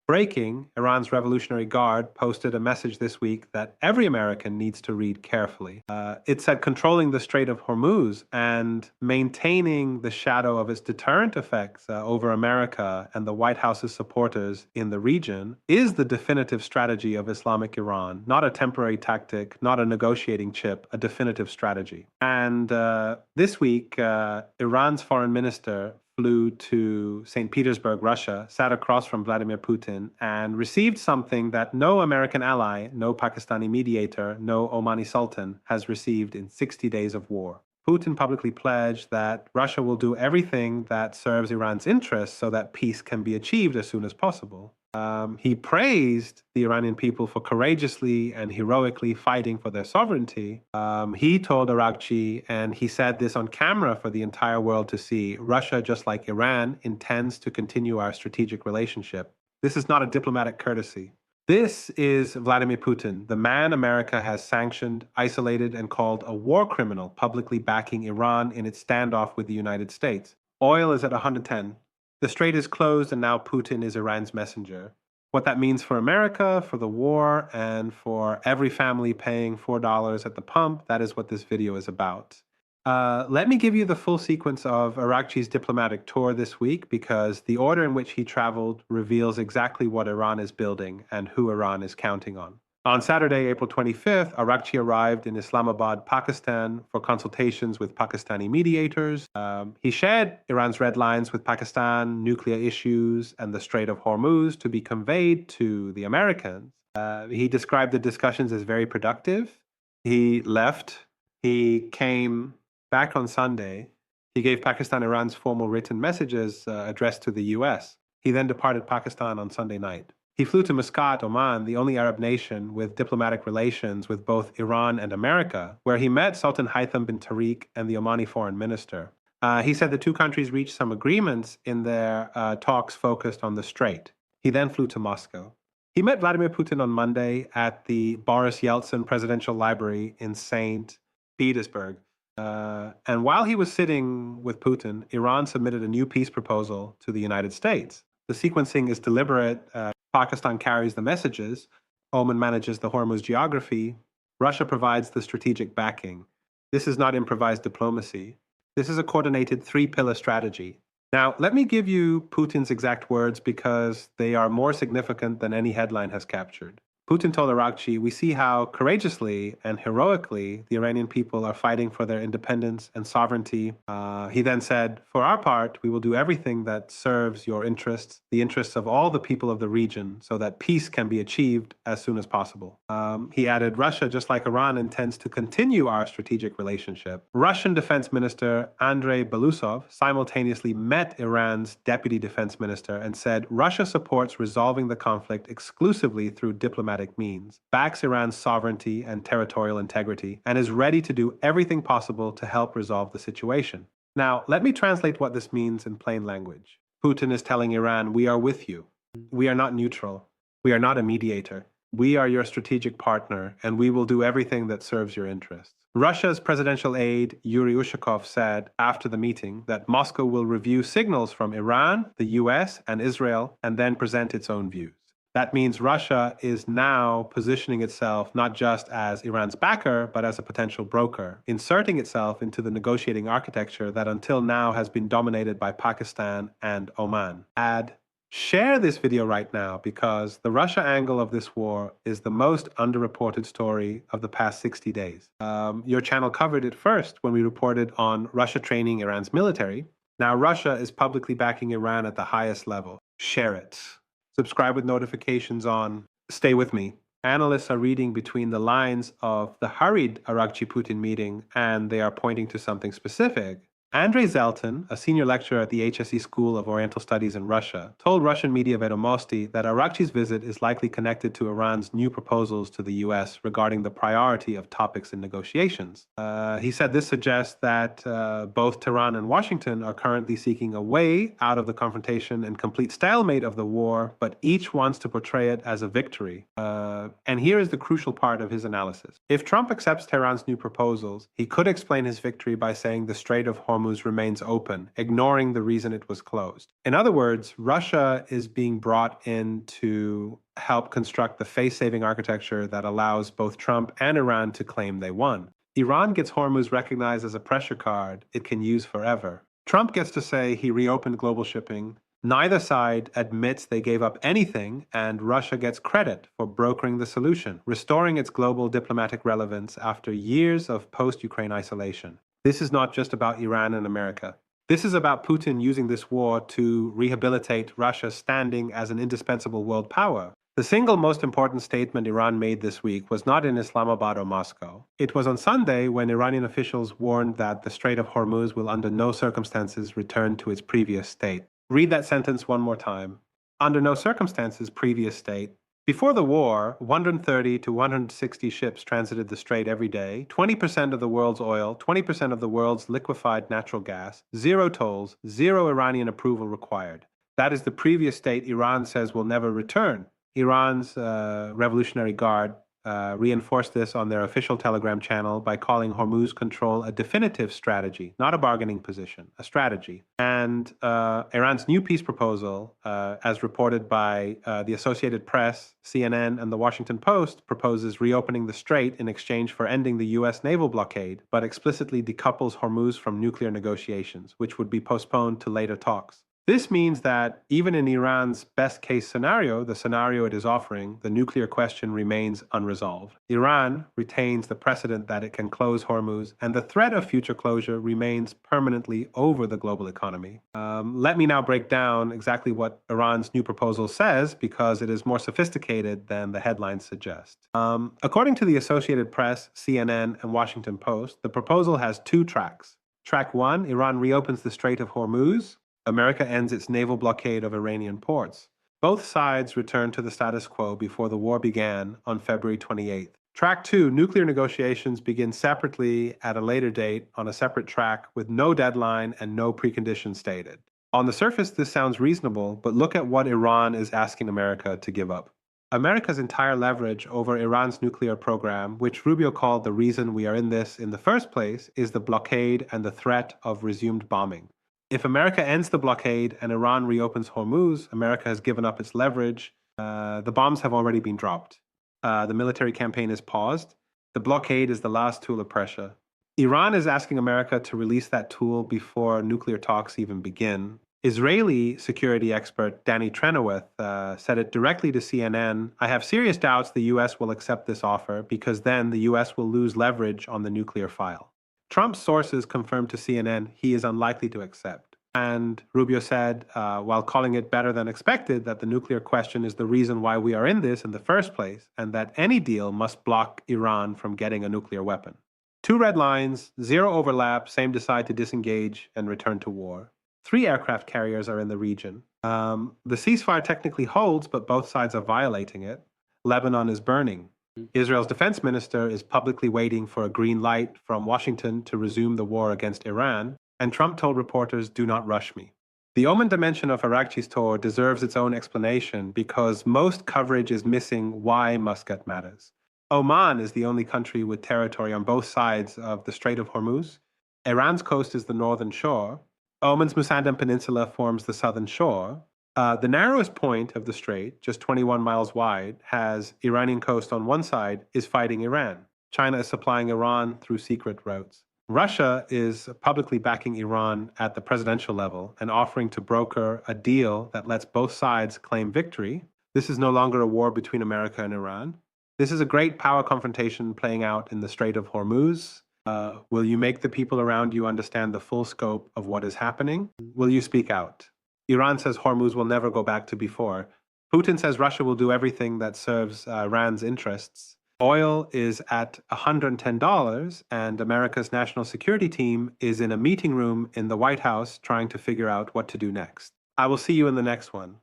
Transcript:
Breaking, Iran's Revolutionary Guard posted a message this week that every American needs to read carefully. It said controlling the Strait of Hormuz and maintaining the shadow of its deterrent effects over America and the White House's supporters in the region is the definitive strategy of Islamic Iran, not a temporary tactic, not a negotiating chip, a definitive strategy. And this week, Iran's foreign minister flew to St. Petersburg, Russia, sat across from Vladimir Putin, and received something that no American ally, no Pakistani mediator, no Omani sultan has received in 60 days of war. Putin publicly pledged that Russia will do everything that serves Iran's interests so that peace can be achieved as soon as possible. He praised the Iranian people for courageously and heroically fighting for their sovereignty. He told Arakchi, and he said this on camera for the entire world to see, Russia, just like Iran, intends to continue our strategic relationship. This is not a diplomatic courtesy. This is Vladimir Putin, the man America has sanctioned, isolated, and called a war criminal, publicly backing Iran in its standoff with the United States. Oil is at 110. The strait is closed, and now Putin is Iran's messenger. What that means for America, for the war, and for every family paying $4 at the pump, that is what this video is about. Let me give you the full sequence of Arakchi's diplomatic tour this week, because the order in which he traveled reveals exactly what Iran is building and who Iran is counting on. On Saturday, April 25th, Arakchi arrived in Islamabad, Pakistan, for consultations with Pakistani mediators. He shared Iran's red lines with Pakistan, nuclear issues, and the Strait of Hormuz to be conveyed to the Americans. He described the discussions as very productive. He left. He came back on Sunday. He gave Pakistan Iran's formal written messages addressed to the U.S. He then departed Pakistan on Sunday night. He flew to Muscat, Oman, the only Arab nation with diplomatic relations with both Iran and America, where he met Sultan Haitham bin Tariq and the Omani foreign minister. He said the two countries reached some agreements in their talks focused on the strait. He then flew to Moscow. He met Vladimir Putin on Monday at the Boris Yeltsin Presidential Library in St. Petersburg. And while he was sitting with Putin, Iran submitted a new peace proposal to the United States. The sequencing is deliberate. Pakistan carries the messages. Oman manages the Hormuz geography. Russia provides the strategic backing. This is not improvised diplomacy. This is a coordinated three-pillar strategy. Now, let me give you Putin's exact words because they are more significant than any headline has captured. Putin told Arakchi, we see how courageously and heroically the Iranian people are fighting for their independence and sovereignty. He then said, for our part, we will do everything that serves your interests, the interests of all the people of the region, so that peace can be achieved as soon as possible. He added, Russia, just like Iran, intends to continue our strategic relationship. Russian Defense Minister Andrei Belousov simultaneously met Iran's Deputy Defense Minister and said, Russia supports resolving the conflict exclusively through diplomatic means, backs Iran's sovereignty and territorial integrity, and is ready to do everything possible to help resolve the situation. Now, let me translate what this means in plain language. Putin is telling Iran, we are with you. We are not neutral. We are not a mediator. We are your strategic partner, and we will do everything that serves your interests. Russia's presidential aide, Yuri Ushakov, said after the meeting that Moscow will review signals from Iran, the US, and Israel, and then present its own views. That means Russia is now positioning itself not just as Iran's backer, but as a potential broker, inserting itself into the negotiating architecture that until now has been dominated by Pakistan and Oman. Share this video right now because the Russia angle of this war is the most underreported story of the past 60 days. Your channel covered it first when we reported on Russia training Iran's military. Now Russia is publicly backing Iran at the highest level. Share it. Subscribe with notifications on. Stay with me. Analysts are reading between the lines of the hurried Arakchi-Putin meeting, and they are pointing to something specific. Andrei Zeltin, a senior lecturer at the HSE School of Oriental Studies in Russia, told Russian media Vedomosti that Arakchi's visit is likely connected to Iran's new proposals to the U.S. regarding the priority of topics in negotiations. He said this suggests that both Tehran and Washington are currently seeking a way out of the confrontation and complete stalemate of the war, but each wants to portray it as a victory. And here is the crucial part of his analysis. If Trump accepts Tehran's new proposals, he could explain his victory by saying the Strait of Hormuz Hormuz remains open, ignoring the reason it was closed. In other words, Russia is being brought in to help construct the face-saving architecture that allows both Trump and Iran to claim they won. Iran gets Hormuz recognized as a pressure card it can use forever. Trump gets to say he reopened global shipping. Neither side admits they gave up anything, and Russia gets credit for brokering the solution, restoring its global diplomatic relevance after years of post-Ukraine isolation. This is not just about Iran and America. This is about Putin using this war to rehabilitate Russia's standing as an indispensable world power. The single most important statement Iran made this week was not in Islamabad or Moscow. It was on Sunday when Iranian officials warned that the Strait of Hormuz will under no circumstances return to its previous state. Read that sentence one more time. Under no circumstances, previous state. Before the war, 130 to 160 ships transited the strait every day, 20% of the world's oil, 20% of the world's liquefied natural gas, zero tolls, zero Iranian approval required. That is the previous state Iran says will never return. Iran's Revolutionary Guard reinforced this on their official Telegram channel by calling Hormuz control a definitive strategy, not a bargaining position, a strategy. And Iran's new peace proposal, as reported by the Associated Press, CNN, and the Washington Post, proposes reopening the strait in exchange for ending the U.S. naval blockade, but explicitly decouples Hormuz from nuclear negotiations, which would be postponed to later talks. This means that even in Iran's best-case scenario, the scenario it is offering, the nuclear question remains unresolved. Iran retains the precedent that it can close Hormuz, and the threat of future closure remains permanently over the global economy. Let me now break down exactly what Iran's new proposal says, because it is more sophisticated than the headlines suggest. According to the Associated Press, CNN, and Washington Post, the proposal has two tracks. Track 1, Iran reopens the Strait of Hormuz. America ends its naval blockade of Iranian ports. Both sides returned to the status quo before the war began on February 28th. Track 2, nuclear negotiations begin separately at a later date on a separate track with no deadline and no preconditions stated. On the surface, this sounds reasonable, but look at what Iran is asking America to give up. America's entire leverage over Iran's nuclear program, which Rubio called the reason we are in this in the first place, is the blockade and the threat of resumed bombing. If America ends the blockade and Iran reopens Hormuz, America has given up its leverage. The bombs have already been dropped. The military campaign is paused. The blockade is the last tool of pressure. Iran is asking America to release that tool before nuclear talks even begin. Israeli security expert Danny Trenoweth said it directly to CNN, "I have serious doubts the U.S. will accept this offer because then the U.S. will lose leverage on the nuclear file." Trump's sources confirmed to CNN he is unlikely to accept. And Rubio said, while calling it better than expected, that the nuclear question is the reason why we are in this in the first place, and that any deal must block Iran from getting a nuclear weapon. Two red lines, zero overlap, same decide to disengage and return to war. 3 aircraft carriers are in the region. The ceasefire technically holds, but both sides are violating it. Lebanon is burning. Israel's defense minister is publicly waiting for a green light from Washington to resume the war against Iran, and Trump told reporters, "Do not rush me." The Oman dimension of Arakchi's tour deserves its own explanation because most coverage is missing why Muscat matters. Oman is the only country with territory on both sides of the Strait of Hormuz. Iran's coast is the northern shore. Oman's Musandam Peninsula forms the southern shore. The narrowest point of the strait, just 21 miles wide, has Iranian coast on one side, is fighting Iran. China is supplying Iran through secret routes. Russia is publicly backing Iran at the presidential level and offering to broker a deal that lets both sides claim victory. This is no longer a war between America and Iran. This is a great power confrontation playing out in the Strait of Hormuz. Will you make the people around you understand the full scope of what is happening? Will you speak out? Iran says Hormuz will never go back to before. Putin says Russia will do everything that serves Iran's interests. Oil is at $110, and America's national security team is in a meeting room in the White House trying to figure out what to do next. I will see you in the next one.